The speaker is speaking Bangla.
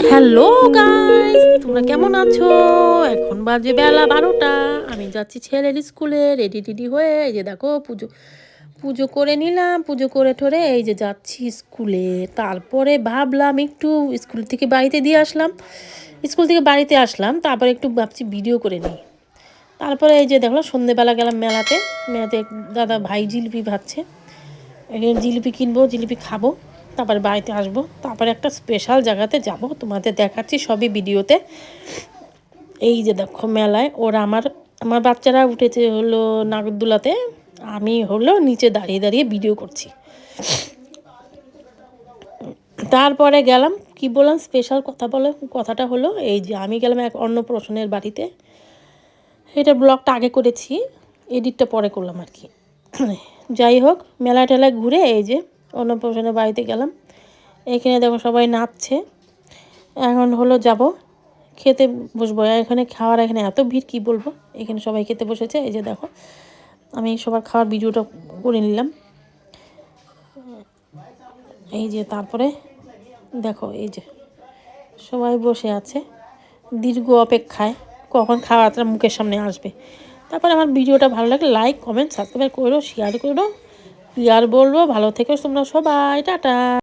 হ্যালো গাইস, তোমরা কেমন আছো? এখন বাজে বেলা 12টা। আমি যাচ্ছি ছেলের স্কুলে, রেডি টেডি হয়ে। এই যে দেখো, পুজো পুজো করে নিলাম, পুজো করে ঠরে এই যে যাচ্ছি স্কুলে। তারপরে ভাবলাম একটু স্কুল থেকে বাড়িতে দিয়ে আসলাম, স্কুল থেকে বাড়িতে আসলাম, তারপরে একটু ভাবছি ভিডিও করে নিই। তারপরে এই যে দেখলো, সন্ধেবেলা গেলাম মেলাতে। মেলাতে দাদা ভাই জিলিপি ভাজছে, এখানে জিলিপি কিনবো, জিলিপি খাবো, তারপরে বাড়িতে আসবো, তারপরে একটা স্পেশাল জায়গাতে যাব, তোমাদের দেখাচ্ছি সবই ভিডিওতে। এই যে দেখো মেলায় ওরা আমার আমার বাচ্চারা উঠেছে হলো নাগরদোলাতে, আমি হলো নিচে দাঁড়িয়ে দাঁড়িয়ে ভিডিও করছি। তারপরে গেলাম, কি বললাম স্পেশাল কথা বলে, কথাটা হলো এই যে আমি গেলাম এক অন্নপ্রাশনের বাড়িতে। এটা ব্লগটা আগে করেছি, এডিটটা পরে করলাম আর কি। যাই হোক, মেলা টেলায় ঘুরে এই যে অন্নপ্রাশনের বাড়িতে গেলাম। এখানে দেখো সবাই নাচছে। এখন হলো যাব খেতে বসবো। এখানে খাওয়ার এখানে এত ভিড় কি বলবো, এখানে সবাই খেতে বসেছে। এই যে দেখো, আমি সবার খাওয়ার ভিডিওটা করে নিলাম। এই যে তারপরে দেখো, এই যে সবাই বসে আছে দীর্ঘ অপেক্ষায়, কখন খাওয়াটা মুখের সামনে আসবে। তারপরে আমার ভিডিওটা ভালো লাগলে লাইক কমেন্ট সাবস্ক্রাইব করো, শেয়ার করো। কি আর বলবো, ভালো থেকো তোমরা সবাই, টাটা।